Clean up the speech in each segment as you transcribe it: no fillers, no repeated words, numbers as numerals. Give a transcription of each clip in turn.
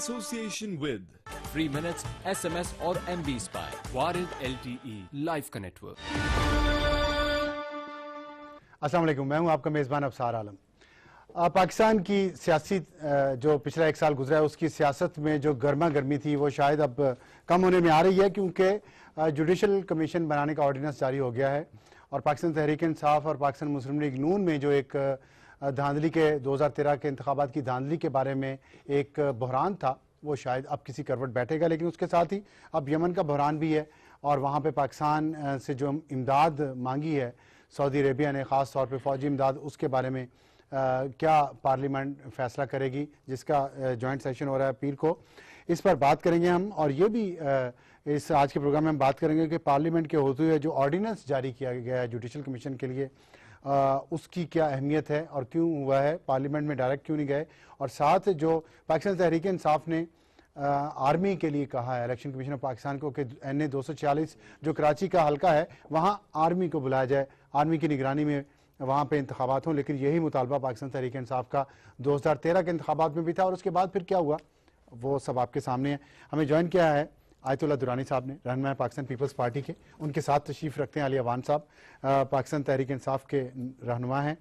association with free minutes, SMS और MBs by Warid LTE Life का network. अस्सलाम वालेकुम, मैं हूं आपका मेज़बान अफसार आलम। पाकिस्तान की सियासी जो पिछला एक साल गुजरा है उसकी सियासत में जो गर्मा गर्मी थी वो शायद अब कम होने में आ रही है, क्योंकि जुडिशल कमीशन बनाने का ऑर्डिनेंस जारी हो गया है और पाकिस्तान तहरीक इंसाफ और पाकिस्तान मुस्लिम लीग नून में जो एक धांधली के 2013 के इंतखाबात की धांधली के बारे में एक बहरान था वो शायद अब किसी करवट बैठेगा। लेकिन उसके साथ ही अब यमन का बहरान भी है और वहाँ पे पाकिस्तान से जो इमदाद मांगी है सऊदी अरेबिया ने, ख़ास तौर पे फ़ौजी इमदाद, उसके बारे में क्या पार्लियामेंट फ़ैसला करेगी, जिसका जॉइंट सेशन हो रहा है पीर को। इस पर बात करेंगे हम, और ये भी इस आज के प्रोग्राम में हम बात करेंगे कि पार्लियामेंट के होते हुए जो ऑर्डिनेंस जारी किया गया है जुडिशल कमीशन के लिए उसकी क्या अहमियत है और क्यों हुआ है, पार्लियामेंट में डायरेक्ट क्यों नहीं गए, और साथ जो पाकिस्तान तहरीक इंसाफ ने आर्मी के लिए कहा है इलेक्शन कमीशन ऑफ पाकिस्तान को कि NA 246 जो कराची का हल्का है वहाँ आर्मी को बुलाया जाए, आर्मी की निगरानी में वहाँ पे इंतखाबात हों। लेकिन यही मुतालबा पाकिस्तान तहरीक इंसाफ का 2013 के इंतखाबात में भी था और उसके बाद फिर क्या हुआ वो सब आपके सामने है। हमें ज्वाइन किया है आयतुल्लाह दुरानी साहब ने, रहनुमा पाकिस्तान पीपल्स पार्टी के, उनके साथ तशरीफ़ रखते हैं अली अवान साहब, पाकिस्तान तहरीक इंसाफ के रहनुमा हैं।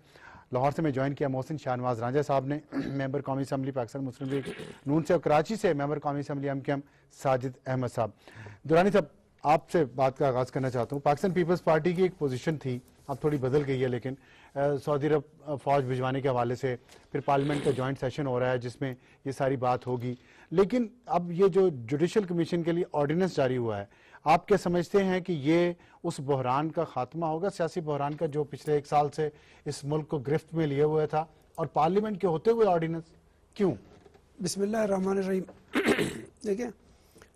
लाहौर से मैं ज्वाइन किया मोहसिन शाहनवाज रांझा साहब ने, मेंबर कौमी असम्बली पाकिस्तान मुस्लिम लीग नून से, और कराची से मेंबर कौमी असम्बली MKM साजिद अहमद साहब। दुरानी साहब, आपसे बात का आगाज़ करना चाहता हूँ। पाकिस्तान पीपल्स पार्टी की एक पोजीशन थी, अब थोड़ी बदल गई है, लेकिन सऊदी अरब फ़ौज भिजवाने के हवाले से फिर पार्लियामेंट का जॉइंट सेशन हो रहा है जिसमें ये सारी बात होगी। लेकिन अब ये जो जुडिशल कमीशन के लिए ऑर्डिनेंस जारी हुआ है, आप क्या समझते हैं कि ये उस बहरान का खात्मा होगा, सियासी बहरान का, जो पिछले एक साल से इस मुल्क को गिरफ्त में लिए हुए था, और पार्लियामेंट के होते हुए ऑर्डिनेंस क्यों? बिस्मिल्लाहिर्रहमानिर्रहीम। देखिए,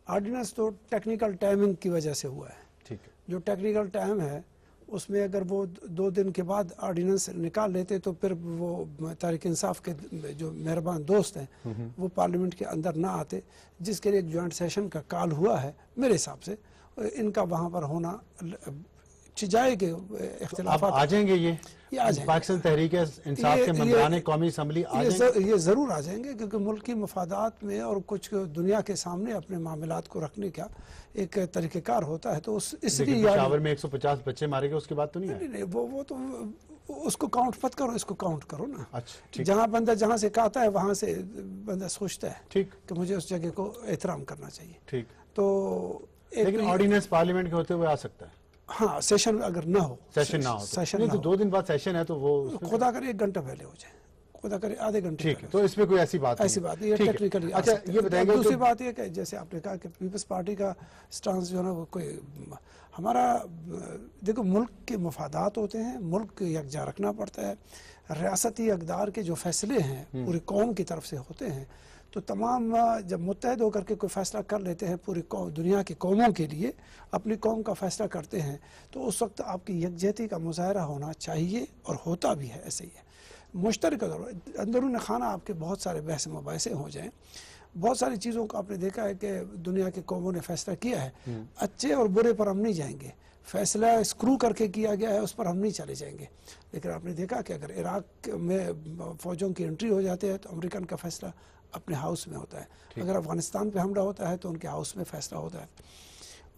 ऑर्डिनेंस तो टेक्निकल टाइमिंग की वजह से हुआ है। ठीक है, जो टेक्निकल टाइम है उसमें अगर वो 2 दिन के बाद ऑर्डिनेंस निकाल लेते तो फिर वो तहरीक इंसाफ के जो मेहरबान दोस्त हैं वो पार्लियामेंट के अंदर ना आते, जिसके लिए एक जॉइंट सेशन का कॉल हुआ है। मेरे हिसाब से इनका वहाँ पर होना जाएंगे, इख्तिलाफ आ जाएंगे, ये आ जाएंगे। पाकिस्तान तहरीक इंसाफ के मेंबरान कौमी असम्बली ये ज़रूर आ जाएंगे, क्योंकि मुल्क की मफादात में और कुछ दुनिया के सामने अपने मामलात को रखने का एक तरीक़ेकार होता है। तो इसलिए पेशावर में 150 बच्चे मारे गए, उसकी बात तो नहीं, वो तो उसको काउंट मत करो, इसको काउंट करो ना। अच्छा, जहाँ बंदा जहाँ से कहता है वहाँ से बंदा सोचता है ठीक कि मुझे उस जगह को एहतराम करना चाहिए। ठीक, तो लेकिन ऑर्डिनेंस पार्लियामेंट के होते हुए आ सकता है। हाँ, सेशन अगर ना हो, सेशन ना हो, सेशन तो 2 दिन बाद सेशन है तो वो खुदा करे 1 घंटा पहले हो जाए, खुदा करे आधे घंटे। ठीक है, तो इसमें कोई ऐसी बात नहीं, ये टेक्निकली। अच्छा, ये बताइए, दूसरी बात ये कि जैसे आपने कहा कि पीपल्स पार्टी का स्टांस जो है ना, वो कोई हमारा, देखो, मुल्क के मफादात होते हैं, मुल्क को यकजा रखना पड़ता है। रियासती अक़दार के जो फैसले हैं पूरी कौम की तरफ से होते हैं, तो तमाम जब मुत्तहद होकर के कोई फ़ैसला कर लेते हैं पूरी दुनिया की कौमों के लिए, अपनी कौम का फ़ैसला करते हैं, तो उस वक्त आपकी यकजहती का मुज़ाहरा होना चाहिए और होता भी है। ऐसे ही है, मुश्तरक अंदरून खाना आपके बहुत सारे बहस मुबाहिसे हो जाएँ। बहुत सारी चीज़ों को आपने देखा है कि दुनिया के कौमों ने फ़ैसला किया है, अच्छे और बुरे पर हम नहीं जाएंगे, फ़ैसला स्क्रू करके किया गया है उस पर हम नहीं चले जाएंगे। लेकिन आपने देखा कि अगर इराक़ में फ़ौजों की एंट्री हो जाती है तो अमेरिकन का फ़ैसला अपने हाउस में होता है, अगर अफ़गानिस्तान पे हमला होता है तो उनके हाउस में फ़ैसला होता है।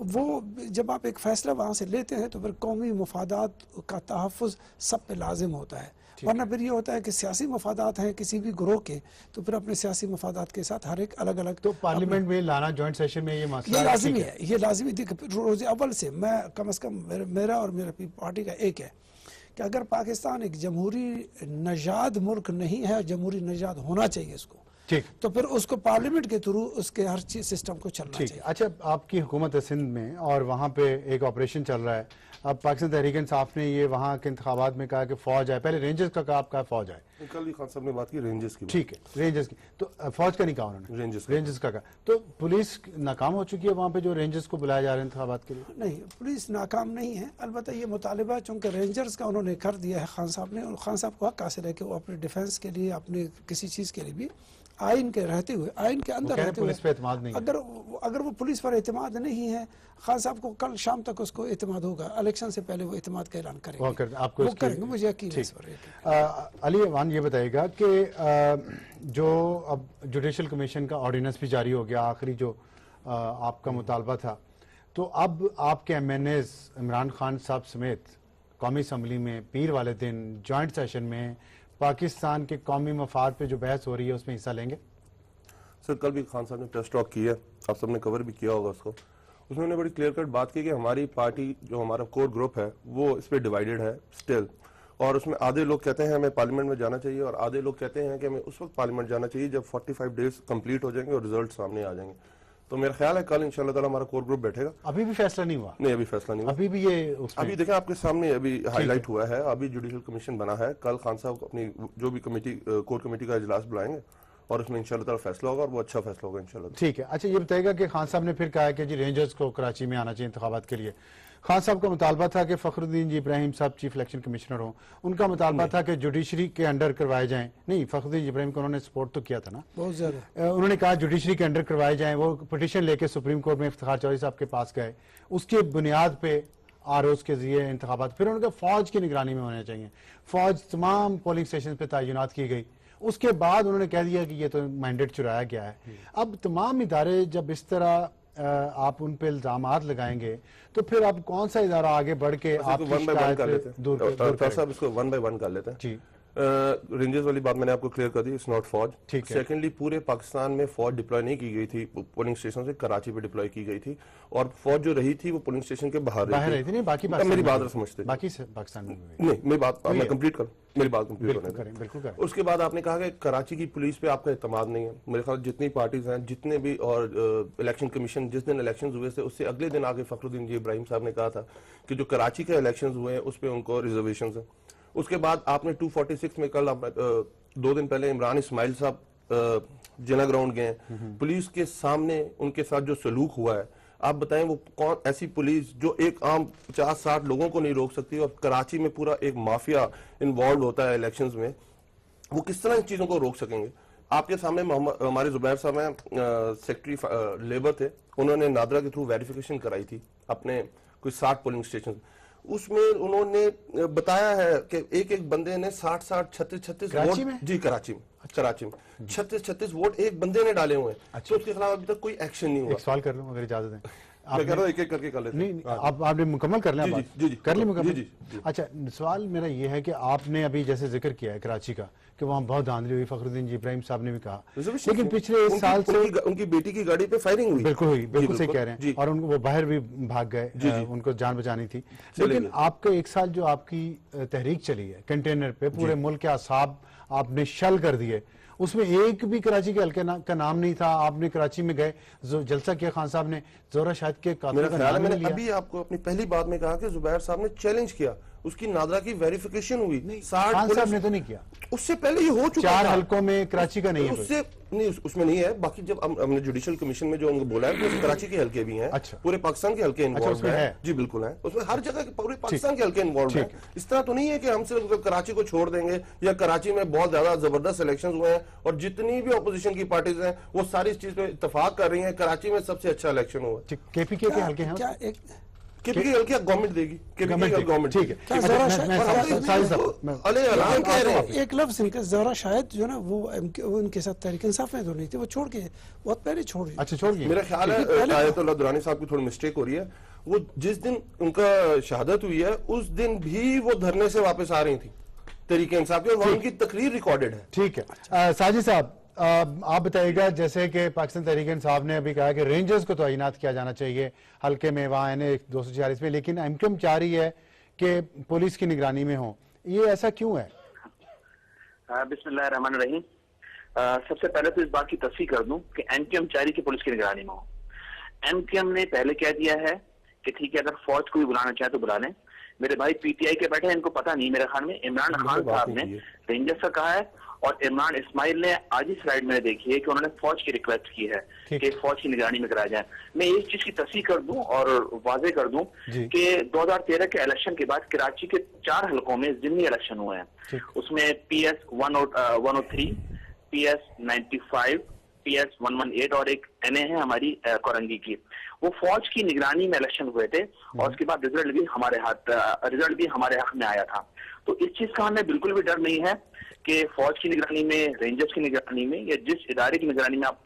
वो जब आप एक फ़ैसला वहाँ से लेते हैं तो फिर कौमी मफादात का तहफ़्फ़ुज़ सब पे लाजिम होता है, वरना फिर ये होता है कि सियासी मफादात हैं किसी भी ग्रोह के, तो फिर अपने सियासी मफादात के साथ हर एक अलग अलग। तो पार्लियामेंट में लाना जॉइंट सेशन में ये मसला ये लाजिमी है, ये लाजिमी। देखिए, रोज़ अव्वल से मैं कम अज़ कम मेरा और मेरा पार्टी का एक है कि अगर पाकिस्तान एक जमहूरी नजाद मुल्क नहीं है, जमहूरी नजाद होना चाहिए इसको, ठीक, तो फिर उसको पार्लियामेंट के थ्रू उसके हर चीज सिस्टम को चलना चाहिए। अच्छा, आपकी हुकूमत है सिंध में और वहाँ पे एक ऑपरेशन चल रहा है। अब पाकिस्तान तहरीक इंसाफ ने ये वहाँ के इंतखाबात में कहा कि फौज आए, पहले रेंजर्स का कहा, आपका फौज आए, कल भी खान साहब ने बात की रेंजर्स की। ठीक है, रेंजर्स की, तो फौज का नहीं कहा उन्होंने, रेंजर्स का कहा। तो पुलिस नाकाम हो चुकी है वहाँ पे जो रेंजर्स को बुलाया जा रहा है इंतखाबात के लिए? नहीं, पुलिस नाकाम नहीं है, अलबत्ता ये मुतालिबा चूँकि रेंजर्स का उन्होंने कर दिया है खान साहब ने, और खान साहब को हक हासिल है कि वो अपने डिफेंस के लिए, अपने किसी चीज़ के लिए भी आइन के रहते हुए, आइन के अंदर रहते हुए पुलिस पे एतमाद नहीं है। अगर वो पुलिस पर एतमाद नहीं है, खान साहब को कल शाम तक उसको एतमाद होगा, इलेक्शन से पहले वो एतमाद का ऐलान करेंगे। वो करेंगे, मुझे यकीन है इस पर। अली अमान ये बताएगा कि जो अब जुडिशल कमीशन का ऑर्डिनेंस भी जारी हो गया, आखिरी जो आपका मुतालबा था, तो अब आपके MNAs इमरान खान साहब समेत कौमी असम्बली में पीर वाले दिन जॉइंट सेशन में पाकिस्तान के कौमी मफाद पे जो बहस हो रही है उसमें हिस्सा लेंगे? सर कल भी खान साहब ने प्रेस टॉक की है, आप सबने कवर भी किया होगा उसको। उसमें बड़ी क्लियर कट बात की कि हमारी पार्टी जो हमारा कोर ग्रुप है वो इस पर डिवाइडेड है स्टिल, और उसमें आधे लोग कहते हैं हमें पार्लियामेंट में जाना चाहिए और आधे लोग कहते हैं कि हमें उस वक्त पार्लियामेंट जाना चाहिए जब 45 डेज कंप्लीट हो जाएंगे और रिजल्ट सामने आ जाएंगे। तो मेरा ख्याल है कल इंशाल्लाह ताला हमारा कोर ग्रुप बैठेगा। अभी भी फैसला नहीं हुआ? नहीं, अभी फैसला नहीं हुआ। अभी भी ये अभी देखें आपके सामने अभी हाईलाइट हुआ है, अभी जुडिशल कमीशन बना है, कल खान साहब अपनी जो भी कमेटी कोर कमेटी का इजलास बुलाएंगे और उसमें इंशाल्लाह ताला फैसला होगा और वो अच्छा फैसला होगा इंशाल्लाह। ठीक है। अच्छा ये बताएगा कि खान साहब ने फिर कहा है कि जी रेंजर्स को कराची में आना चाहिए इंतखाबात के लिए। खान साहब का मुतालबा था कि फखरुद्दीन जी इब्राहिम साहब चीफ इलेक्शन कमिश्नर हो, उनका मुतालबा था कि जुडिशरी के अंडर करवाए जाएं। नहीं, फखरुद्दीन इब्राहिम को उन्होंने सपोर्ट तो किया था ना बहुत ज्यादा। उन्होंने कहा जुडिशरी के अंडर करवाए जाएं। वो पिटीशन लेके सुप्रीम कोर्ट में इफ्तिखार चौधरी साहब के पास गए, उसके बुनियाद पे ROs के जरिए इंतखाबात। फिर उन्होंने कहा फौज की निगरानी में होने चाहिए, फौज तमाम पोलिंग स्टेशन पे तैनात की गई। उसके बाद उन्होंने कह दिया कि ये तो मैंडेट चुराया गया है। अब तमाम इदारे जब इस तरह आप उन पे इल्जामात लगाएंगे तो फिर आप कौन सा इदारा आगे बढ़ के आप वन बाय वन कर लेते हैं साहब, इसको वन बाय वन कर लेते हैं जी। रेंजर्स वाली बात मैंने आपको क्लियर कर दी, इट्स नॉट फौज। सेकेंडली पूरे पाकिस्तान में फौज डिप्लॉय नहीं की गई थी, पोलिंग स्टेशन से कराची पे डिप्लॉय की गई थी और फौज जो रही थी वो पोलिंग स्टेशन के बाहर रही थी। नहीं, बाकी मेरी बात समझते बाकी पाकिस्तान में नहीं, मेरी बात मैं कंप्लीट करूं, मेरी बात कंप्लीट होने दें। उसके बाद आपने कहा कि कराची की पुलिस पे आपका एतमाद नहीं है। मेरे ख्याल जितनी पार्टीज हैं, जितने भी, और इलेक्शन कमीशन जिस दिन इलेक्शन हुए थे उससे अगले दिन आगे फखरुद्दीन जी इब्राहिम साहब ने कहा था कि जो कराची के इलेक्शन हुए हैं उस पर उनको रिजर्वेशन है। उसके बाद आपने 246 में कल 2 दिन पहले इमरान इस्माइल साहब जिना ग्राउंड गए, पुलिस के सामने उनके साथ जो सलूक हुआ है, आप बताएं वो कौन ऐसी पुलिस जो एक आम 50-60 लोगों को नहीं रोक सकती और कराची में पूरा एक माफिया इन्वॉल्व होता है इलेक्शंस में, वो किस तरह इन चीजों को रोक सकेंगे? आपके सामने हमारे जुबैर साहब हैं, सेक्रेटरी लेबर थे, उन्होंने नादरा के थ्रू वेरिफिकेशन कराई थी अपने कोई 60 पोलिंग स्टेशन, उसमें उन्होंने बताया है कि एक एक बंदे ने 60-60, 36-36 वोट जी कराची में 36-36 वोट एक बंदे ने डाले हुए हैं। तो उसके खिलाफ अभी तक कोई एक्शन नहीं हुआ। एक सवाल कर लूं अगर इजाजत है? मैं कह रहा हूं एक एक करके कर लेते हैं। नहीं, आपने मुकम्मल कर लिया बात? जी कर ली मुकम्मल। जी। अच्छा, सवाल मेरा ये है कि आपने अभी जैसे जिक्र किया है कराची का कि वहाँ बहुत धांधली हुई, फखरुद्दीन जी इब्राहिम साहब ने भी कहा, लेकिन पिछले 1 साल से उनकी बेटी की गाड़ी पे फायरिंग हुई। बिल्कुल हुई, बिल्कुल सही कह रहे हैं, और उनको वो बाहर भी भाग गए, उनको जान बचानी थी। लेकिन आपके 1 साल जो आपकी तहरीक चली है कंटेनर पे, पूरे मुल्क के असाब आपने शल कर दिए, उसमें एक भी कराची के हल्के का नाम नहीं था। आपने कराची में गए, जो जलसा किया खान साहब ने, जोरा शाहिद के कातिल का नाम नहीं लिया। अभी आपको अपनी पहली बात में कहा कि जुबैर साहब ने चैलेंज किया, उसकी नादरा की वेरिफिकेशन हुई। खान साहब ने तो नहीं किया, उससे पहले ये हो चुका 4 हल्कों में कराची का नहीं है, उससे नहीं, उसमें नहीं है। बाकी जब हमने जुडिशल कमीशन में जो उनको बोला है तो कराची के हल्के भी हैं। अच्छा, पूरे पाकिस्तान के हल्के इन्वॉल्व हैं। जी बिल्कुल है, उसमें हर जगह के पूरे पाकिस्तान के हल्के इन्वॉल्व हैं। इस तरह तो नहीं है कि हम सिर्फ कराची को छोड़ देंगे या कराची में बहुत ज्यादा जबरदस्त इलेक्शन हुए हैं और जितनी भी ऑपोजिशन की पार्टीज हैं वो सारी इस चीज पे इत्तेफाक कर रही है कराची में सबसे अच्छा इलेक्शन हुआ। केपीके के हल्के हैं, क्या एक केपी की हल्की गवर्नमेंट देगी, गवर्नमेंट ठीक है। एक लफ्ज इनका जोरा शायद जो ना वो उनके साथ तहरीक इंसाफ में तो नहीं थे, वो छोड़ के बहुत पहले छोड़ गए। अच्छा, छोड़ गए। मेरा ख्याल है आयतुल्लाह दुरानी साहब की थोड़ी मिस्टेक हो रही है, वो जिस दिन उनका शहादत हुई है उस दिन भी वो धरने से वापस आ रही थी तहरीक इंसाफ की, और उनकी तकरीर रिकॉर्डेड है। ठीक है। साजिद साहब, आप बताइएगा, जैसे कि पाकिस्तान तहरीक इंसाफ ने अभी कहा कि रेंजर्स को तैनात किया जाना चाहिए हल्के में, वहाँ NA 246 में, लेकिन MQM चाह रही है कि पुलिस की निगरानी में हो, ये ऐसा क्यों है? बिस्मिल्लाहिर्रहमानिर्रहीम। सबसे पहले तो इस बात की तस्दीक कर दूं कि MQM चाह रही कि पुलिस की निगरानी में हो। MQM ने पहले कह दिया है कि ठीक है, अगर फौज को भी बुलाना चाहे तो बुला लें। मेरे भाई PTI के बैठे हैं, इनको पता नहीं, मेरे ख्याल में इमरान खान साहब ने रेंजर्स से कहा है और इमरान इस्माइल ने आज ही स्लाइड में देखी है कि उन्होंने फौज की रिक्वेस्ट की है कि फौज की निगरानी में कराया जाए। मैं एक चीज की तस्दीक कर दूं और वाजे कर दूं कि 2013 के इलेक्शन के बाद कराची के 4 हलकों में जिमनी इलेक्शन हुए हैं, उसमें PS 103, PS95, PS118 और एक NA है हमारी कोरंगी की। वो फौज की निगरानी में इलेक्शन हुए थे और उसके बाद रिजल्ट भी हमारे हक में आया था। तो इस चीज का हमें बिल्कुल भी डर नहीं है कि फौज की निगरानी में, रेंजर्स की निगरानी में या जिस इदारे की निगरानी में आप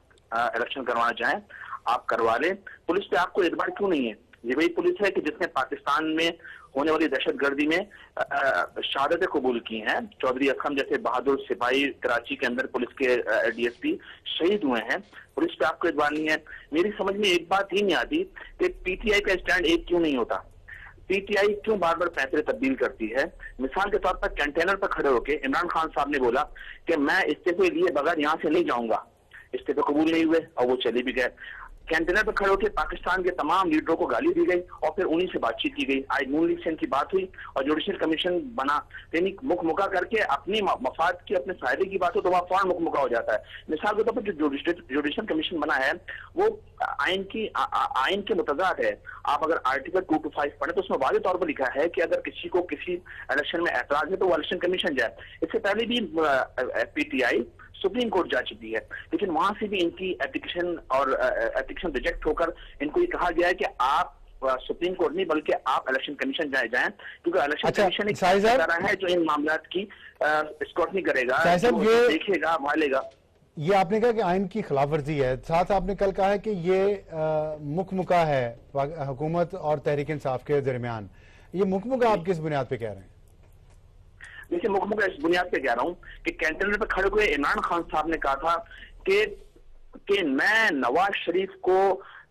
इलेक्शन करवाना चाहें आप करवा लें। पुलिस पे आपको एतबार क्यों नहीं है? ये वही पुलिस है कि जिसने पाकिस्तान में होने वाली दहशतगर्दी में शहादतें कबूल की हैं। चौधरी असलम जैसे बहादुर सिपाही कराची के अंदर पुलिस के DSP शहीद हुए हैं। पुलिस पे आपको एतबार नहीं है। मेरी समझ में एक बात ही नहीं आती कि PTI का स्टैंड एक क्यों नहीं होता। PTI क्यों बार बार फैसले तब्दील करती है? मिसाल के तौर पर कंटेनर पर खड़े होकर इमरान खान साहब ने बोला कि मैं इस्तीफे लिए बगैर यहाँ से नहीं जाऊंगा। इस्तीफे कबूल नहीं हुए और वो चले भी गए। कैंटेनर पर खड़े होकर पाकिस्तान के तमाम लीडरों को गाली दी गई और फिर उन्हीं से बातचीत की गई। आज नून लीग से इनकी बात हुई और जुडिशल कमीशन बना, यानी मुखमुका करके अपनी मफाद की, अपने फायदे की बात हो तो वहां फौरन मुखमुका हो जाता है। मिसाल के तौर पर जो जुडिशल कमीशन बना है वो आइन के मुतजाद है। आप अगर आर्टिकल 225 पढ़े तो उसमें वाज़ेह तौर पर लिखा है कि अगर किसी को किसी इलेक्शन में एतराज है तो वो इलेक्शन कमीशन जाए। इससे पहले भी PTI सुप्रीम कोर्ट जा चुकी है, लेकिन वहां से भी इनकी एप्लीकेशन रिजेक्ट होकर इनको ये कहा गया है कि आप सुप्रीम कोर्ट नहीं बल्कि आप इलेक्शन कमीशन जाएं, क्योंकि इलेक्शन कमीशन एक इदारा है जो इन मामलात की स्क्रूटनी करेगा, देखेगा, मालेगा। ये आपने कहा कि आइन की खिलाफ वर्जी है, साथ आपने कल कहा है कि ये मुखमुका है हुकूमत और तहरीक इंसाफ के दरमियान। ये मुखमुका आप किस बुनियाद पे कह रहे हैं? देखिए, मुखमुका इस बुनियाद पे कह रहा हूं कि कैंटेनर पे खड़े हुए इमरान खान साहब ने कहा था कि मैं नवाज शरीफ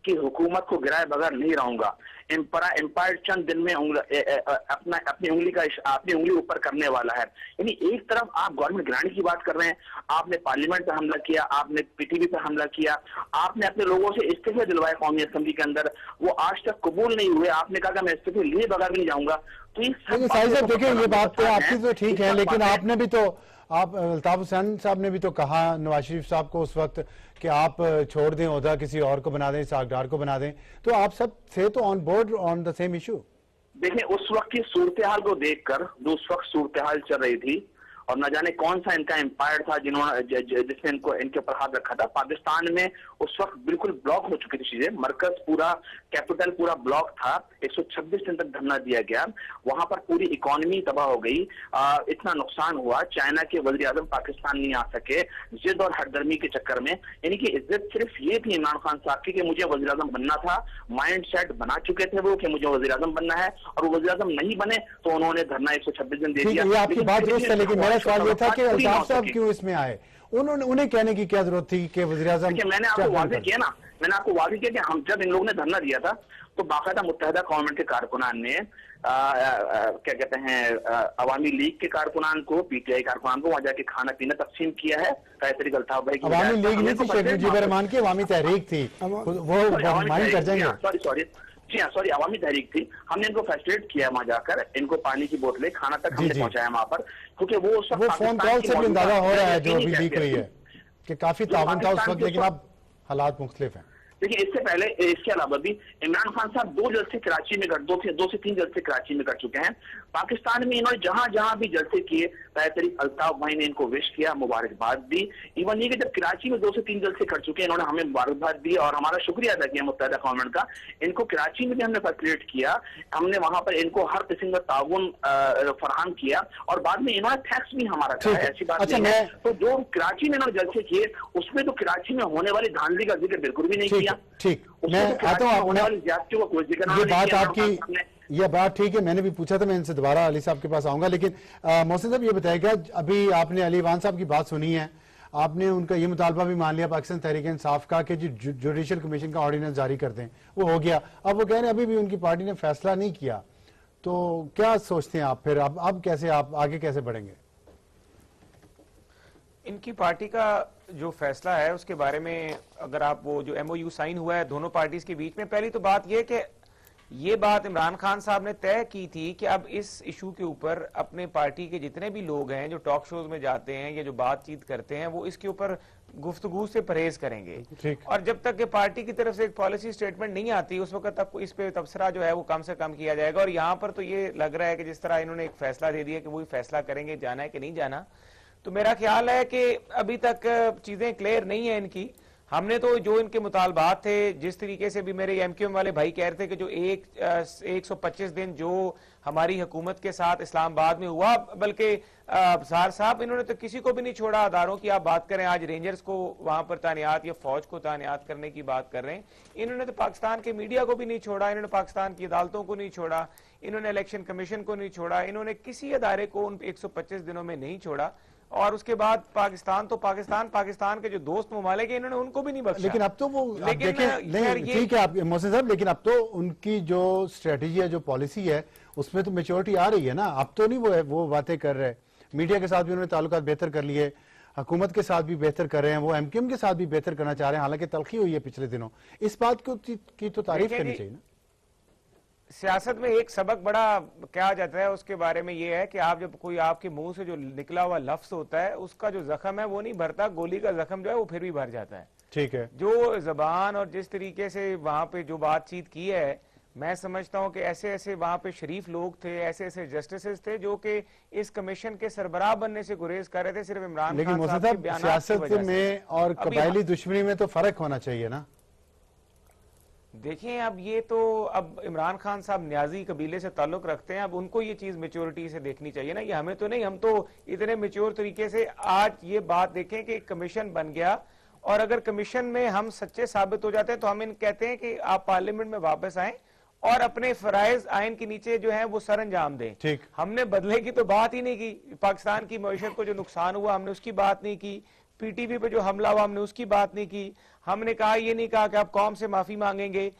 की हुकूमत को गिराए बगैर नहीं रहूंगा। एम्पायर चंद दिन में अपनी उंगली ऊपर करने वाला है। यानी एक तरफ आप गवर्नमेंट गिराने की बात कर रहे हैं, आपने पार्लियामेंट पे हमला किया, आपने PTV पे हमला किया, आपने अपने लोगों से इस्तीफे दिलवाए कौमी असेंबली के अंदर, वो आज तक कबूल नहीं हुए। आपने कहा कि मैं इस्तीफे लिए बगैर नहीं जाऊंगा। तो देखिए, ये बात तो आपकी तो ठीक है, लेकिन आपने भी तो, आप अल्ताफ हुसैन साहब ने भी तो कहा नवाज शरीफ साहब को उस वक्त कि आप छोड़ दें ओहदा, किसी और को बना दें, सागदार को बना दें। तो आप सब थे तो on board on the same issue. देखिए, उस वक्त की सूरत हाल को देखकर, जो उस वक्त सूरत हाल चल रही थी और न जाने कौन सा इनका एम्पायर था जिसने इनके ऊपर हाथ रखा था। पाकिस्तान में उस वक्त बिल्कुल ब्लॉक हो चुकी थी चीजें, मरकज पूरा, कैपिटल पूरा ब्लॉक था। 126 दिन तक धरना दिया गया, वहां पर पूरी इकोनॉमी तबाह हो गई, इतना नुकसान हुआ। चाइना के वज़ीर आज़म पाकिस्तान नहीं आ सके जिद और हरदर्मी के चक्कर में। यानी कि इज्जत सिर्फ ये थी इमरान खान साहब की कि मुझे वज़ीर आज़म बनना था। माइंड सेट बना चुके थे वो कि मुझे वज़ीर आज़म बनना है, और वो वज़ीर आज़म नहीं बने तो उन्होंने धरना 126 दिन दे दिया। आपकी बात दुरुस्त है, लेकिन सवाल ये था कि अल्ताफ साहब क्यों इसमें आए? उन्हें कहने की क्या जरूरत थी कि वज़ीर-ए-आज़म? मैंने आपको वाज़ेह किया ना, मैंने आपको वाज़ेह किया कि हम जब इन लोगों ने धरना दिया था तो बाकायदा मुत्तहिदा गवर्नमेंट के कारकुनान ने क्या कहते हैं, अवामी लीग के कारकुनान को, PTI कारकुनान को वहां जाके खाना पीना तकसीम किया है। तरीक अल्ताफ भाई की अवामी लीग नहीं थी, शेख मुजीबर रहमान की अवामी तहरीक थी, वो माइंड कर जाएंगे। सॉरी, अवामी तहरीक थी। हमने इनको फैसिलिटेट किया वहां जाकर, इनको पानी की बोतलें, खाना तक हमने पहुंचाया वहां पर, क्योंकि वो फोन कॉल से भी अंदाजा हो रहा है जो अभी लीक हुई है कि काफी तावन था उस वक्त, लेकिन अब हालात मुख्तलिफ हैं। देखिए, इससे पहले, इसके अलावा भी इमरान खान साहब 2 जलसे कराची में दो से तीन जलसे कराची में कर चुके हैं। पाकिस्तान में इन्होंने जहां जहां भी जलसे किए, तरीक अल्ताफ भाई ने इनको विश किया, मुबारकबाद दी। इवन ये कि जब कराची में 2 से 3 जलसे कर चुके हैं, इन्होंने हमें मुबारकबाद दी और हमारा शुक्रिया अदा किया मुत्तहिदा गवर्नमेंट का। इनको कराची में भी हमने फैसिलिटेट किया, हमने वहां पर इनको हर किस्म का ताउन फराहम किया, और बाद में इन्होंने टैक्स भी हमारा कहा, ऐसी बात नहीं है। तो जो कराची में इन्होंने जलसे किए उसमें तो कराची में होने वाली धांधली का जिक्र बिल्कुल भी नहीं किया। ठीक, मैं आता हूँ, ये बात आपकी, ये बात ठीक है, मैंने भी पूछा था, मैं इनसे दोबारा अली साहब के पास आऊंगा। लेकिन मोहसिन साहब ये बताइएगा, अभी आपने अली वान साहब की बात सुनी है, आपने उनका ये मुतालबा भी मान लिया पाकिस्तान तहरीक इंसाफ का कि जो जुडिशल कमीशन का ऑर्डिनेंस जारी कर दें, वो हो गया। अब वो कह रहे हैं अभी भी उनकी पार्टी ने फैसला नहीं किया, तो क्या सोचते हैं आप फिर? अब कैसे, आप आगे कैसे बढ़ेंगे? इनकी पार्टी का जो फैसला है उसके बारे में अगर आप वो जो MOU साइन हुआ है दोनों पार्टीज के बीच में, पहली तो बात यह कि ये बात इमरान खान साहब ने तय की थी कि अब इस इशू के ऊपर अपने पार्टी के जितने भी लोग हैं जो टॉक शोज में जाते हैं या जो बातचीत करते हैं, वो इसके ऊपर गुफ्तगू से परहेज करेंगे। और जब तक कि पार्टी की तरफ से एक पॉलिसी स्टेटमेंट नहीं आती उस वक्त आपको इस पे तबसरा जो है वो कम से कम किया जाएगा। और यहाँ पर तो ये लग रहा है कि जिस तरह इन्होंने एक फैसला दे दिया कि वही फैसला करेंगे, जाना है कि नहीं जाना, तो मेरा ख्याल है कि अभी तक चीजें क्लियर नहीं है इनकी। हमने तो जो इनके मुतालबात थे, जिस तरीके से भी मेरे एमक्यूएम वाले भाई कह रहे थे कि जो 125 दिन जो हमारी हुकूमत के साथ इस्लामाबाद में हुआ, बल्कि सार साहब इन्होंने तो किसी को भी नहीं छोड़ा। अदारों की आप बात करें, आज रेंजर्स को वहां पर तानियात या फौज को तानियात करने की बात कर रहे हैं, इन्होंने तो पाकिस्तान के मीडिया को भी नहीं छोड़ा, इन्होंने पाकिस्तान की अदालतों को नहीं छोड़ा, इन्होंने इलेक्शन कमीशन को नहीं छोड़ा, इन्होंने किसी अदारे को उन 125 दिनों में नहीं छोड़ा। और उसके बाद पाकिस्तान तो पाकिस्तान के जो दोस्त ममालिक हैं इन्होंने उनको भी नहीं बख्शा। लेकिन अब तो वो आप लेकिन देखें, नहीं ठीक है आप मोहसिन साहब, लेकिन अब तो उनकी जो स्ट्रेटेजी है, जो पॉलिसी है, उसमें तो मेच्योरिटी आ रही है ना। अब तो नहीं वो बातें कर रहे, मीडिया के साथ भी उन्होंने ताल्लुकात बेहतर कर लिए, हुकूमत के साथ भी बेहतर कर रहे हैं, वो एमक्यूएम के साथ भी बेहतर करना चाह रहे हैं, हालांकि तलखी हुई है पिछले दिनों। इस बात को की तो तारीफ करनी चाहिए ना। सियासत में एक सबक बड़ा क्या जाता है उसके बारे में ये है कि आप जब कोई आपके मुंह से जो निकला हुआ लफ्ज होता है उसका जो जख्म है वो नहीं भरता, गोली का जख्म जो है वो फिर भी भर जाता है। ठीक है, जो जबान और जिस तरीके से वहां पे जो बातचीत की है, मैं समझता हूं कि ऐसे ऐसे वहां पे शरीफ लोग थे, ऐसे ऐसे जस्टिसेस थे जो कि इस कमीशन के सरबराह बनने से गुरेज कर रहे थे सिर्फ इमरान लेकिन खान साहब के बयानात की सियासत वजह से। में और अभी कबायली दुश्मनी में तो फर्क होना चाहिए ना। देखिए अब ये तो अब इमरान खान साहब न्याजी कबीले से ताल्लुक रखते हैं, अब उनको ये चीज मेच्योरिटी से देखनी चाहिए ना, ये हमें तो नहीं। हम तो इतने मेच्योर तरीके से आज ये बात देखें कि कमीशन बन गया और अगर कमीशन में हम सच्चे साबित हो जाते हैं तो हम इन कहते हैं कि आप पार्लियामेंट में वापस आएं और अपने फराइज आइन के नीचे जो है वो सर अंजाम दें। ठीक, हमने बदले की तो बात ही नहीं की, पाकिस्तान की मईशत को जो नुकसान हुआ हमने उसकी बात नहीं की, पीटीवी पे जो हमला हुआ हमने उसकी बात नहीं की, हमने कहा ये नहीं कहा कि आप कौम से माफी मांगेंगे।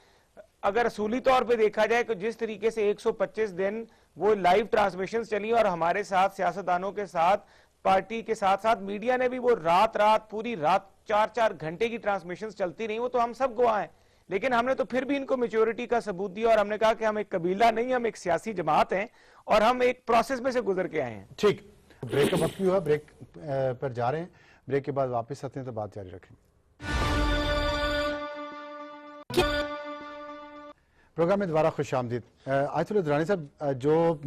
अगर असूली तौर पे देखा जाए तो जिस तरीके से 125 दिन वो लाइव ट्रांसमिशन चली और हमारे साथ सियासतदानों के साथ, पार्टी के साथ साथ मीडिया ने भी वो रात पूरी रात 4-4 घंटे की ट्रांसमिशन चलती रही, वो तो हम सब गवाह हैं। लेकिन हमने तो फिर भी इनको मेच्योरिटी का सबूत दिया और हमने कहा कि हम एक कबीला नहीं, हम एक सियासी जमात हैं और हम एक प्रोसेस में से गुजर के आए हैं। ठीक, ब्रेक का वक्त भी हुआ, ब्रेक पर जा रहे हैं, ब्रेक के बाद वापस आते हैं तो बात जारी रखेंगे। प्रोग्राम में दोबारा खुश आमदीद। आयतुल्लाह दुरानी साहब, जो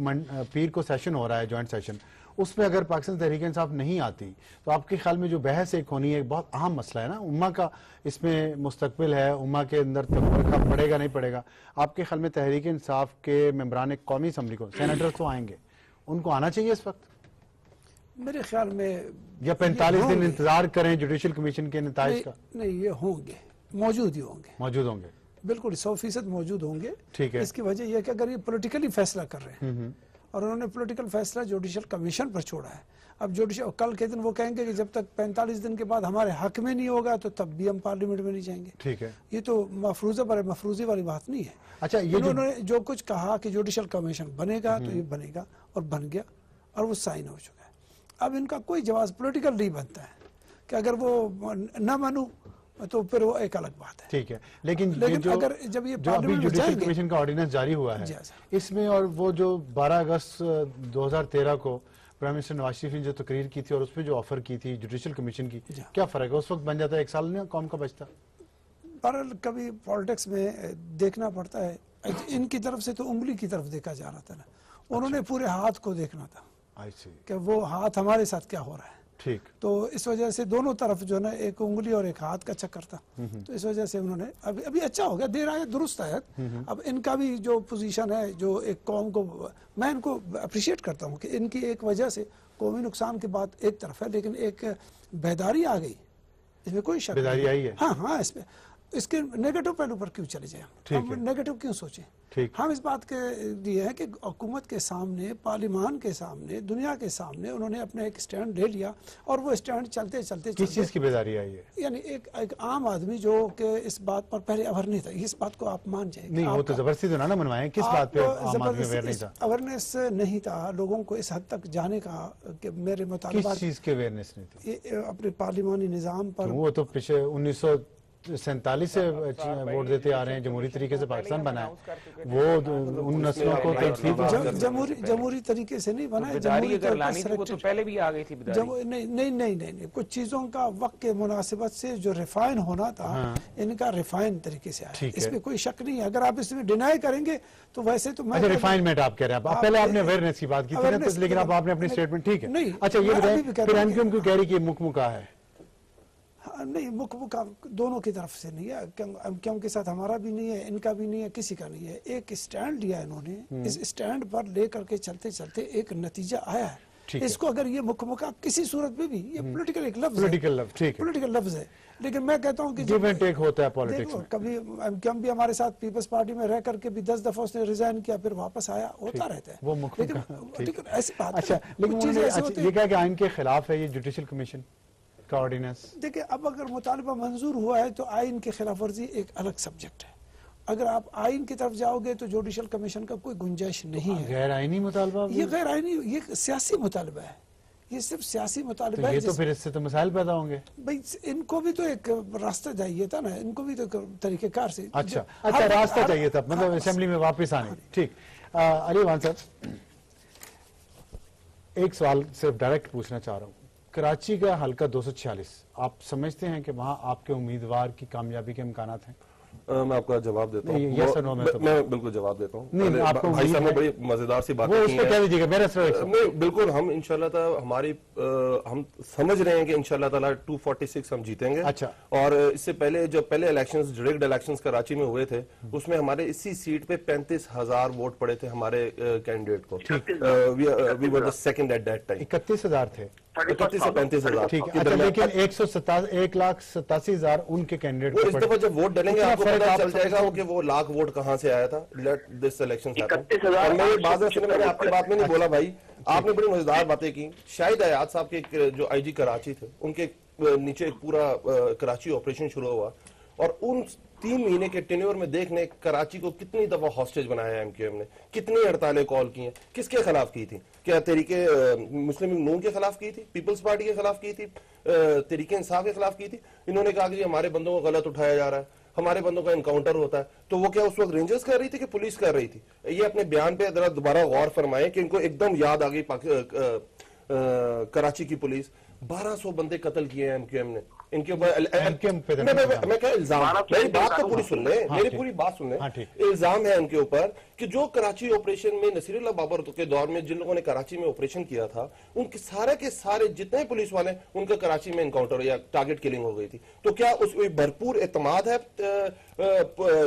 पीर को सेशन हो रहा है, जॉइंट सेशन, उसमें अगर पाकिस्तान तहरीक इंसाफ नहीं आती तो आपके ख्याल में जो बहस एक होनी है, एक बहुत अहम मसला है ना, उम्मा का इसमें मुस्तकबिल है, उम्मा के अंदर तफरका पड़ेगा नहीं पड़ेगा, आपके ख्याल में तहरीक इंसाफ के मेंबरान कौमी असम्बली को, सेनेटर तो आएंगे, उनको आना चाहिए इस वक्त मेरे ख्याल में, या 45 दिन इंतजार करें जुडिशल कमीशन के नताइज का? नहीं, ये होंगे, मौजूद ही होंगे, मौजूद होंगे, बिल्कुल 100% मौजूद होंगे। ठीक है, इसकी वजह यह कि अगर ये पॉलिटिकली फैसला कर रहे हैं और उन्होंने पॉलिटिकल फैसला जुडिशल कमीशन पर छोड़ा है, अब जुडिशल कल के दिन वो कहेंगे कि जब तक 45 दिन के बाद हमारे हक में नहीं होगा तो तब भी हम पार्लियामेंट में नहीं जाएंगे। ठीक है, ये तो मफरूजी वाली बात नहीं है। अच्छा, ये उन्होंने जो कुछ कहा कि जुडिशल कमीशन बनेगा तो ये बनेगा और बन गया और वो साइन हो चुका है। अब इनका कोई जवाब पॉलिटिकल नहीं बनता है कि अगर वो न मानू तो फिर वो एक अलग बात है। ठीक है, लेकिन जो अगर जब ये जो अभी जुडिशल कमीशन का ऑर्डिनेंस जारी हुआ है इसमें, और वो जो 12 अगस्त 2013 को प्राइम मिनिस्टर नवाज शरीफ ने जो तकरीर की थी और उसमें जो ऑफर की थी जुडिशल कमीशन की, क्या फर्क है? उस वक्त बन जाता है, 1 साल नहीं कौम का बचता। पर कभी पॉलिटिक्स में देखना पड़ता है, इनकी तरफ से तो उंगली की तरफ देखा जा रहा था ना, उन्होंने पूरे हाथ को देखना था कि वो हाथ हमारे साथ क्या हो रहा है। ठीक, तो इस वजह से दोनों तरफ जो ना, एक उंगली और एक हाथ का चक्कर था, तो इस वजह से उन्होंने अभी अच्छा हो गया, देर आया दुरुस्त आया। अब इनका भी जो पोजीशन है, जो एक कौम को, मैं इनको अप्रिशिएट करता हूँ कि इनकी एक वजह से कौमी नुकसान की बात एक तरफ है, लेकिन एक बेदारी आ गई, इसमें कोई शक बेदारी आई है। हाँ, इसके नेगेटिव पहलू पर क्यों चले जाए, हम नेगेटिव क्यों सोचें? हम इस बात के लिए हैं कि हुकूमत के सामने, पार्लियामान के सामने, दुनिया के सामने उन्होंने अपना एक स्टैंड ले लिया और वो स्टैंड चलते चलते किस चीज की बेदारी आई है? यानी एक आम आदमी जो कि इस बात पर पहले अवेयर नहीं था, इस बात को आप मान जाएंगे। नहीं, वो तो जबरदस्ती तो ना मनवाएं, किस बात पे आम आदमी अवेयर नहीं था? अवेयरनेस नहीं था लोगों को इस हद तक जाने का कि मेरे मुताबिक किस चीज की अवेयरनेस नहीं थी? अपने पार्लियामानी निजाम पर। वो तो पिछले 47 से वोट देते आ रहे हैं, जमहूरी तरीके से पाकिस्तान बना है, वो उन नस्लों को जमहूरी तरीके से नहीं बना है, बिदारी अगर लानी थी वो तो पहले भी आ गई थी बिदारी। नहीं, कुछ चीजों का वक्त के मुनासिबत से जो रिफाइन होना था, इनका रिफाइन तरीके से आया, इसमें कोई शक नहीं है। अगर आप इसमें डिनाई करेंगे तो वैसे तो मैं रिफाइनमेंट आप कह रहे हैं, पहले आपने अवेयरनेस की बात की थी ना, लेकिन अब आपने अपनी स्टेटमेंट ठीक है। नहीं, अच्छा ये बताएं फिर एमक्यूएम क्यों कह रही कि मुकमुका है? नहीं, मुकमुका दोनों की तरफ से नहीं है, एमक्यूएम के साथ हमारा भी नहीं है, इनका भी नहीं है, किसी का नहीं है। एक स्टैंड लिया इन्होंने, इस स्टैंड पर लेकर के चलते चलते एक नतीजा आया है। इसको अगर ये मुकमुका किसी सूरत में भी, ये पॉलिटिकल एक लफ्ज है, पॉलिटिकल लफ्ज है, लेकिन मैं कहता हूँ कि गिव एंड टेक होता है पॉलिटिक्स में। कभी एमक्यूएम भी हमारे साथ पीपल्स पार्टी में रह करके भी 10 दफा उसने रिजाइन किया, फिर वापस आया, होता रहता है वो मुकमुका। लेकिन ऐसी बात है। अच्छा, लेकिन ये क्या कि आइन के खिलाफ है ये जुडिशियल कमीशन का ऑर्डिनेंस? देखिए, अब अगर मुतालबा मंजूर हुआ है तो आइन की खिलाफ वर्जी एक अलग सब्जेक्ट है। अगर आप आइन की तरफ जाओगे तो जुडिशियल कमीशन का कोई गुंजाइश नहीं है। गैर आइनी मुतालबा? ये गैर आइनी, ये सियासी मुतालबा है, ये सिर्फ सियासी मुतालबा है। तो फिर इससे तो मसाइल पैदा होंगे भाई, इनको भी तो एक रास्ता चाहिए था ना, इनको भी तो तरीकेकार से। अच्छा, रास्ता चाहिए था, मतलब असेंबली में वापस आने। ठीक, अली वान साहब, एक सवाल सिर्फ डायरेक्ट पूछना चाह रहा हूँ। कराची का हल्का 246, आप समझते हैं कि वहां आपके उम्मीदवार की कामयाबी के इम्कान हैं? मैं आपका जवाब देता हूँ। मैं बिल्कुल जवाब देता हूँ। भाई साहब ने बड़ी मजेदार सी बात की है। नहीं, बिल्कुल, हम इंशाल्लाह हमारी हम समझ रहे हैं कि इंशाल्लाह ताला 246 हम जीतेंगे। अच्छा। और इससे पहले जो पहले इलेक्शंस, डायरेक्ट इलेक्शंस कराची में हुए थे, उसमें हमारे इसी सीट पे 35,000 वोट पड़े थे हमारे कैंडिडेट को। We were the second at that time. 31,000 थे, 31 से 35,000। ठीक है। अच्छा, लेकिन 1,87,000 उनके कैंडिडेट को इस दफा जब वोट डालेंगे आपको पता चल जाएगा कि वो लाख वोट कहाँ से आया था। Let this election happen. मैंने आपकी बात में नहीं बोला भाई, आपने बड़ी मजेदार बातें की। शाहिद हयात साहब के जो आईजी कराची थे, उनके नीचे एक पूरा कराची ऑपरेशन शुरू हुआ, और उन 3 महीने के टेन्योर में देखने कराची को कितनी दफा हॉस्टेज बनाया एमक्यूएम ने, कितनी हड़तालें कॉल की हैं, किसके खिलाफ की थी? क्या तरीके मुस्लिम नून के खिलाफ की थी, पीपल्स पार्टी के खिलाफ की थी, तरीके इंसाफ के खिलाफ की थी? इन्होंने कहा कि हमारे बंदों को गलत उठाया जा रहा है, हमारे बंदों का एनकाउंटर होता है। तो वो क्या उस वक्त रेंजर्स कर रही थी कि पुलिस कर रही थी? ये अपने बयान पे जरा दोबारा गौर फरमाएं कि इनको एकदम याद आ गई कराची की पुलिस। 1200 बंदे कत्ल किए हैं एमक्यूएम ने। इनके ऊपर मैं क्या इल्जाम, मेरी बात तो पूरी सुन ले, मेरी पूरी बात सुन ले। इल्जाम है इनके ऊपर कि जो कराची ऑपरेशन में नसीरुल्लाह बाबर के दौर में जिन लोगों ने कराची में ऑपरेशन किया था, उनके सारे के सारे जितने पुलिस वाले, उनका कराची में एनकाउंटर या टारगेट किलिंग हो गई थी। तो क्या उस भरपूर एतमाद है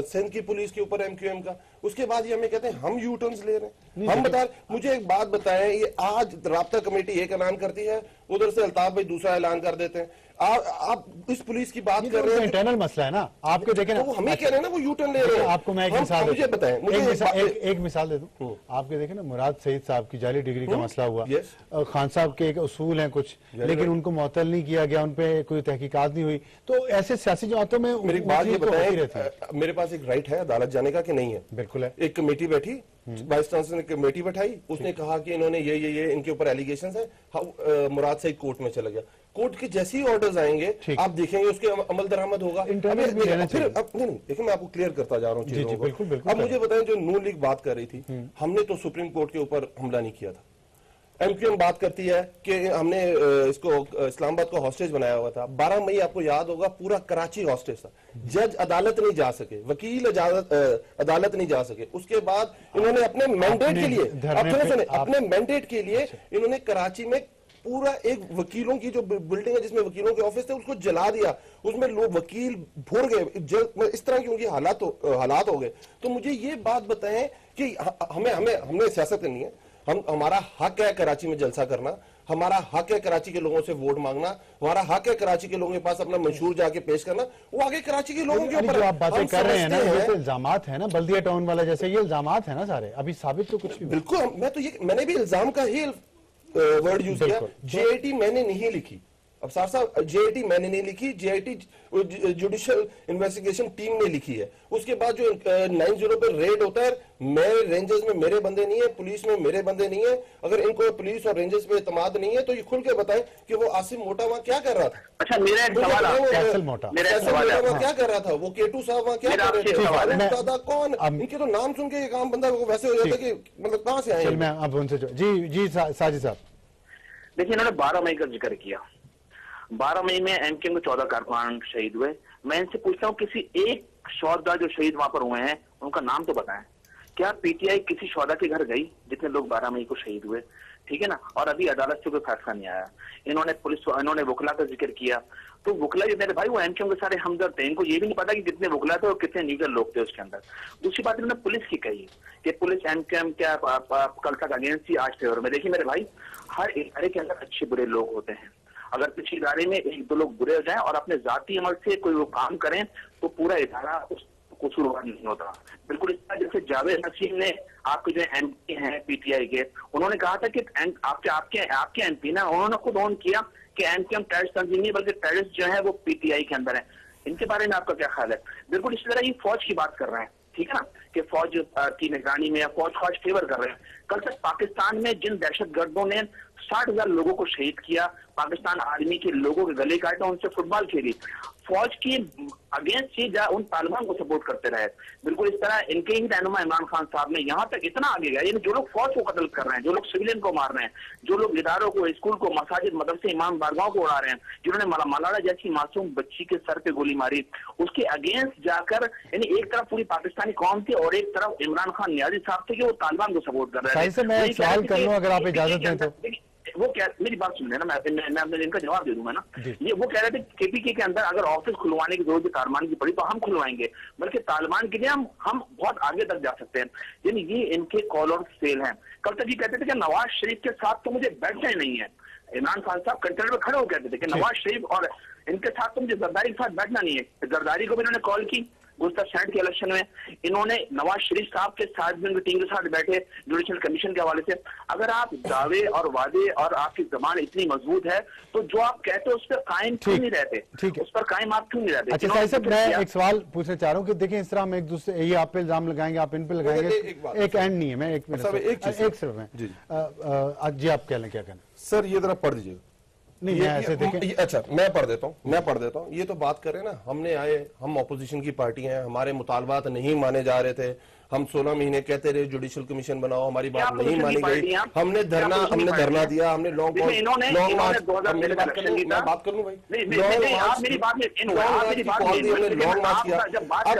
सिंध की पुलिस के ऊपर एमक्यूएम का? उसके बाद ये हमें कहते हैं हम यू टर्न्स ले रहे हैं। हम बता, मुझे एक बात बताएं, ये आज राब्ता कमेटी एक ऐलान करती है, उधर से अल्ताफ भाई दूसरा ऐलान कर देते हैं। आप इस पुलिस की बात कर रहे हैं, इंटरनल मसला है ना आपके, देखें ना, तो हम ही कह रहे हैं ना वो यू टर्न ले रहे हैं। आपको मैं एक मिसाल मुझे बताएं, एक मिसाल दे दूं। आपके देखें ना, मुराद सईद साहब की जाली डिग्री का मसला हुआ, खान साहब के एक उसूल हैं कुछ, लेकिन उनको मुअत्तल नहीं किया गया, उन पे कोई तहकीकात नहीं हुई। तो ऐसे सियासी जमातों में मेरी बात ये बताएं, मेरे पास एक राइट है अदालत जाने का कि नहीं है? बिल्कुल है। एक कमेटी बैठी, वाइस चांसलर ने कमेटी बैठाई, उसने कहा कि इन्होंने ये इनके ऊपर एलिगेशंस है। मुराद सईद कोर्ट में चला गया। कोर्ट के जैसे ही ऑर्डर्स आएंगे आप देखेंगे उसके अमल दरामद होगा। फिर नहीं, देखिए मैं आपको क्लियर करता जा रहा हूँ चीजों को। अब मुझे बताएं, जो नून लीग बात कर रही थी, हमने तो सुप्रीम कोर्ट के ऊपर हमला नहीं किया था। एमक्यूएम बात करती है कि हमने इसको इस्लामाबाद को हॉस्टेज बनाया हुआ था। 12 मई आपको याद होगा, पूरा कराची हॉस्टेज था। जज अदालत नहीं जा सके, वकील अदालत नहीं जा सके। उसके बाद इन्होंने अपने मैंडेट के लिए इन्होंने कराची में पूरा एक वकीलों की जो बिल्डिंग है जिसमें वकीलों के ऑफिस थे, उसको जला दिया। उसमें लोग वकील भूर गए, इस तरह की उनकी हालात हो गए। तो मुझे ये बात बताएं कि हमने सियासत करनी है, हमारा हक है कराची में जलसा करना, हमारा हक है कराची के लोगों से वोट मांगना, हमारा हक है कराची के लोगों के पास अपना मंशूर जाके पेश करना। वो आगे कराची के लोगों के ऊपर जो आप बातें कर रहे हैं ना, ये तो इल्जामात है ना, बल्दिया टाउन वाला जैसे ये इल्जामात है ना सारे, अभी साबित तो कुछ नहीं। बिल्कुल, मैंने भी इल्जाम का ही वर्ड यूज किया। जेआईटी मैंने नहीं लिखी, अफसार साहब, जेआईटी मैंने नहीं लिखी, जेआईटी जुडिशियल इन्वेस्टिगेशन टीम ने लिखी है। उसके बाद जो 90 पे रेड होता है, मैं रेंजर्स में मेरे बंदे नहीं है, पुलिस में मेरे बंदे नहीं है। अगर इनको पुलिस और रेंजर्स पे एतमाद नहीं है तो ये खुल के बताएं कि वो आसिम मोटा वहां क्या कर रहा था। अच्छा, मेरा एक सवाल वहां क्या कर रहा था, वो केटू साहब वहां क्या कर रहे थे, कौन, इनके तो नाम सुन के एक आम बंदा वैसे हो जाता है कि मतलब कहां से आए। मैं अब उनसे जी साजिद साहब, देखिए, इन्होंने 12 मई का जिक्र किया। 12 मई में एमकेएम के 14 कारकुनान शहीद हुए। मैं इनसे पूछता हूँ, किसी एक शोहदा जो शहीद वहां पर हुए हैं उनका नाम तो बताएं। क्या पीटीआई किसी शोहदा के घर गई जितने लोग 12 मई को शहीद हुए? ठीक है ना। और अभी अदालत से कोई फैसला नहीं आया। इन्होंने वकला का जिक्र किया, तो वकला जो मेरे भाई वो एमकेएम के सारे हमदर्द थे। इनको ये भी नहीं पता कि कितने वकला थे और कितने लीगल लोग थे उसके अंदर। दूसरी बात इन्होंने पुलिस की कही कि पुलिस एमकेएम क्या कल तक अगेंस्ट थी, आज फेवर में। देखिए मेरे भाई, हर इदारे के अंदर अच्छे बुरे लोग होते हैं। अगर किसी इदारे में एक दो लोग बुरे हो जाएं और अपने जाती अमल से कोई वो काम करें तो पूरा इदारा उस कसूरवार नहीं होता। बिल्कुल इस तरह जैसे जावेद नसीम ने, आपके जो एमपी हैं पीटीआई के, उन्होंने कहा था कि आपके एमपी ना, उन्होंने खुद ऑन किया कि एमकेएम टेररिस्ट तंजीम नहीं बल्कि टेररिस्ट जो है वो पीटीआई के अंदर है। इनके बारे में आपका क्या ख्याल है? बिल्कुल इसी तरह ये फौज की बात कर रहे हैं, ठीक है ना, कि फौज की निगरानी में या फौज फेवर कर रहे हैं। कल तक पाकिस्तान में जिन दहशतगर्दों ने 60,000 लोगों को शहीद किया, पाकिस्तान आर्मी के लोगों के गले काटे, उनसे फुटबॉल खेली, फौज की अगेंस्ट ही उन तालिबान को सपोर्ट करते रहे। बिल्कुल इस तरह इनके ही रहनुमा इमरान खान साहब ने यहाँ तक इतना आगे गया, यानी जो लोग फौज को कत्ल कर रहे हैं, जो लोग सिविलियन को मार रहे हैं, जो लोग इदारों को, स्कूल को, मसाजिद, मदरसे, इमाम बारगाहों को उड़ा रहे हैं, जिन्होंने मलाला जैसी मासूम बच्ची के सर पे गोली मारी, उसके अगेंस्ट जाकर, यानी एक तरफ पूरी पाकिस्तानी कौम थी और एक तरफ इमरान खान नियाजी साहब थे कि वो तालिबान को सपोर्ट कर रहे थे। मैं सवाल कर लूं अगर आप इजाजत दें तो। वो क्या, मेरी बात सुन लेना, मैं इनका जवाब दे दूंगा ना। ये वो कह रहे थे केपीके के अंदर अगर ऑफिस खुलवाने की जरूरत तालिबान की पड़ी तो हम खुलवाएंगे, बल्कि तालिबान के लिए हम बहुत आगे तक जा सकते हैं। यानी ये इनके कॉल और सेल हैं। कल तक ये कहते थे कि नवाज शरीफ के साथ तो मुझे बैठना ही नहीं है। इमरान खान साहब कंटेनर में खड़े हो कहते थे कि नवाज शरीफ और इनके साथ तो मुझे जरदारी के साथ बैठना नहीं है। जरदारी को भी इन्होंने कॉल की गुज़श्ता सेनेट के इलेक्शन में, इन्होंने नवाज शरीफ साहब के साथ भी उनकी टीम के साथ बैठे जुडिशियल कमीशन के हवाले से। अगर आप दावे और वादे और आपकी जबान इतनी मजबूत है तो जो आप कहते हो उस पर कायम क्यों नहीं रहते? उस पर कायम आप क्यों नहीं रहते? अच्छा साहिब साहब, मैं एक सवाल पूछना चाह रहा हूँ कि देखिए इस तरह हम एक दूसरे, ये आप पे इल्जाम लगाएंगे, आप इन पे लगाएंगे, एक एंड नहीं है। मैं एक सिर्फ है जी, आप कह लें क्या कहना सर, ये जरा पढ़ दीजिएगा। नहीं, मैं ऐसे देखें, अच्छा मैं पढ़ देता हूँ। ये तो बात करें ना, हम ऑपोजिशन की पार्टी हैं, हमारे मुतालबात नहीं माने जा रहे थे, हम 16 महीने कहते रहे जुडिशियल कमीशन बनाओ, हमारी बात नहीं मानी गई, हमने धरना दिया, हमने लॉन्ग मार्च, बात कर लूं भाई, लॉन्ग मार्च किया। अब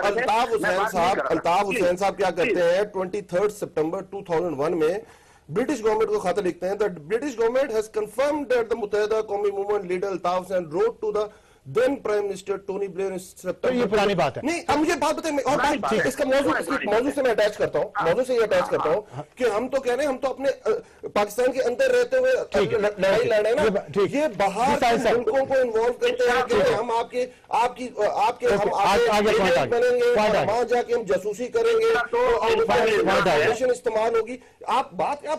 अल्ताफ हुसैन साहब क्या करते हैं, 23 सितंबर 2001 में ब्रिटिश गवर्नमेंट को खाता लिखते हैं, that British government has confirmed that the Muttahida Qaumi movement leader Altaf Hussain wrote to the then prime minister Tony Blair in सितंबर। तो ये पुरानी बात है। नहीं, अब मुझे बात बताइए, और बात इसका मौजू से मैं अटैच करता हूँ, कि हम तो कह रहे हैं हम तो अपने पाकिस्तान के अंदर रहते हुए लड़ाई लड़ रहे हैं ना, ये बाहर के मुल्कों को इन्वॉल्व करते हैं कि हम आपके बनेंगे, वहां जाके हम जासूसी करेंगे, तो इस्तेमाल होगी। आप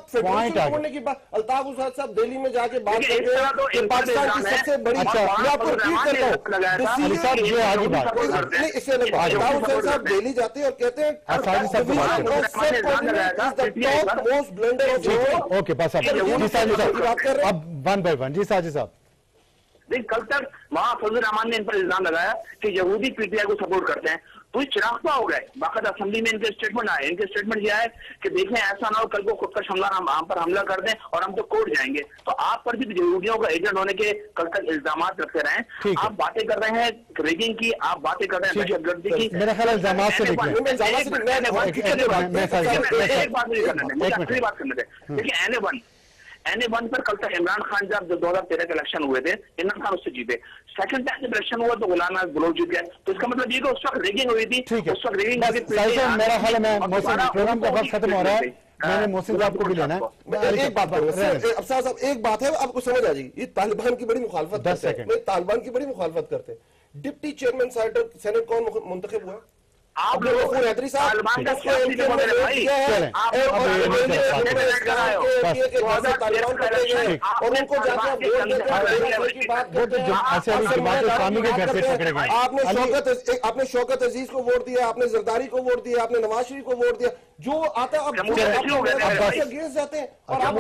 फेडरेशन की बात, अल्ताफ हुसैन साहब दिल्ली में जाके बात करते हैं पाकिस्तान की सबसे बड़ी, आपको साहब दिल्ली जाते हैं और कहते हैं ओके बस अब वन बाय वन। जी साजिद साहब, देखिए कल तक वहां फजल रहमान ने इन पर इल्जाम लगाया कि यहूदी पीटीआई को सपोर्ट करते हैं, तो ये चिरागपा हो गए। बाकायदा असेंबली में इनके स्टेटमेंट आए, इनके स्टेटमेंट यह है कि देखें ऐसा ना हो कल को खुद का हम पर हमला कर दें और हम तो कोर्ट जाएंगे। तो आप पर भी यहूदियों का एजेंट होने के कल तक इल्जाम रखते रहे। आप बातें कर रहे हैं रेगिंग की, आप बातें कर रहे हैं दहशतगर्दी की, मेरा ख्याल इल्जाम से एक बात करने दें। देखिए NA1 पर कल तक इमरान खान जब 2013 के इलेक्शन हुए थे, इमरान खान उससे जीते। सेकंड टाइम जब इलेक्शन हुआ तो गुलाम नबी बलोच जीत गया। तो इसका मतलब ये कि उस वक्त रेगिंग हुई थी, उस वक्त रेगिंग। मेरा ख्याल है प्रोग्राम का वक्त खत्म हो रहा है, मैंने मोहसिन साहब को भी लेना है। एक बात अफसार साहब, एक बात है आपको समझ आ जाएगी, ये तालिबान की बड़ी मुखालफत, 10 सेकंड, तालिबान की बड़ी मुखालफत करते हैं। डिप्टी चेयरमैन सेनेट कौन मुंतखब हुआ? आप लोग हैदरी साहब तालिबान का उसको सियासी एमके दबाव में दे रहे भाई। चलें, आप अब लोग ये नहीं कर सकते। तालिबान पकड़े गए और उनको जाके आप वोट देते हैं की बात वो तो करते हैं। ऐसे अली जमात इस्लामी के घर से पकड़े गए। आपने शौकत अजीज को वोट दिया, आपने जरदारी को वोट दिया, आपने नवाज शरीफ को वोट दिया, जो आता है अगेंस्ट जाते हैं और आप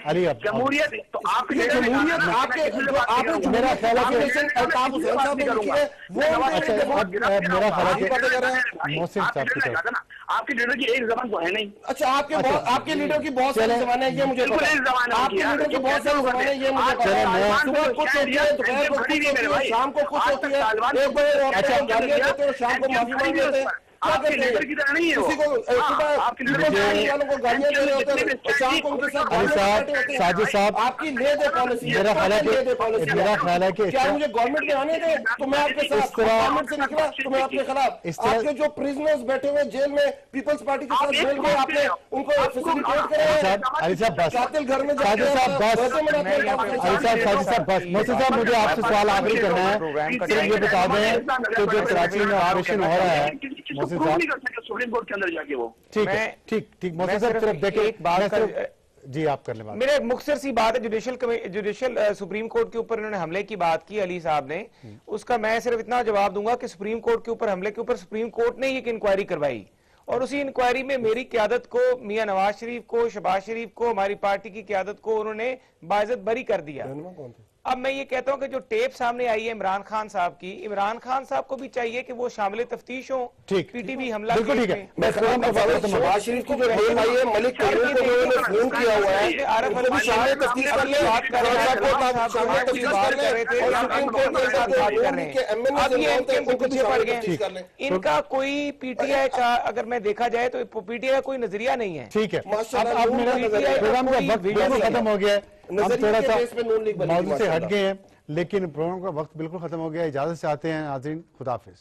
अली अब जमहूरियत तो आपकी जमहूरियत आपके मेरा ख्याल है कि अल्ताफ हुसैन साहब ने लिखी है वो अच्छा अब मेरा ख्याल है कि मोहसिन साहब की तरफ आपके लीडर की एक जबान तो है नहीं। अच्छा आपके लीडर की बहुत सारी जबानें हैं, ये मुझे बिल्कुल पता एक जबान है। है आपके लीडर की बहुत सारी जबानें हैं, ये मुझे पता चलो, मैं- है। सुबह कुछ होती है, दोपहर को कुछ होती है, शाम को कुछ होती है, एक बजे अच्छा, गालियां देते हैं, शाम को माफी मांग लेते हैं। क्या आपके करते हैं? लीडर की तरह नहीं है वो। किसी को सुबह आपके लीडर सुबह की वालों को गालियां दे रहे होते हैं और शाम को उनके साथ अली साहब, साजिद साहब, आपकी ले दे पॉलिसी मेरा ख्याल है कि क्या मुझे गवर्नमेंट में आने दे तो मैं आपके साथ, गवर्नमेंट से निकला तो मैं आपके खिलाफ। इस तरह- आपके जो प्रिजनर्स बैठे हुए जेल में पीपल्स पार्टी के साथ जेल में आपने उनको फैसिलिटेट करे हैं। अली साहब बस, कातिल घर में साजिद साहब बस, साजिद साहब बस, मोहसिन साहब मुझे आपसे सवाल आखिरी करना है, सिर्फ ये बता दें कि जो कराची में ऑपरेशन हो रहा है मोहसिन साहब, सुप्रीम कोर्ट के अंदर जाके वो ठीक है, ठीक मोहसिन साहब सिर्फ देखिए एक बात मैं का- सिर्फ- जी आप कर ले बात। मेरे मुख्तसर सी बात है, जुडिशियल सुप्रीम कोर्ट के ऊपर इन्होंने हमले की बात की अली साहब ने, उसका मैं सिर्फ इतना जवाब दूंगा कि सुप्रीम कोर्ट के ऊपर हमले के ऊपर सुप्रीम कोर्ट ने एक इंक्वायरी करवाई और उसी इंक्वायरी में मेरी क्यादत को, मियां नवाज शरीफ को, शहबाज शरीफ को, हमारी पार्टी की क्यादत को उन्होंने बाइज्जत बरी कर दिया। अब मैं ये कहता हूं कि जो टेप सामने आई है इमरान खान साहब की, इमरान खान साहब को भी चाहिए कि वो शामिल तफ्तीश हो ठीक। पीटीवी हमला बिल्कुल केस ठीक है। में। मैं प्रोग्राम का वक्त खत्म हो गया। शहबाज शरीफ की जो टीम आई है, मलिक तैयब को जो उन्होंने फोन किया हुआ है, उनको भी शामिल तफ्तीश कर ले, बात कर रहे हैं, शामिल तफ्तीश कर ले और सुप्रीम कोर्ट के अंदर के एमएनए अब ये एमकेएम के पीछे पड़ गए तफ्तीश कर ले। इनका कोई पीटीआई का, अगर मैं देखा जाए तो पीटीआई का कोई नजरिया नहीं है। ठीक है, माशाल्लाह, अब मेरा नून प्रोग्राम का वक्त बिल्कुल खत्म हो गया है, हम नजरिए थोड़ा के सा बेस पे नून लीग बनी थी, मौजूद से हट माशाल्लाह। गए हैं, लेकिन प्रोग्राम का वक्त बिल्कुल खत्म हो गया है। इजाजत चाहते हैं नाज़रीन, खुदा हाफिज।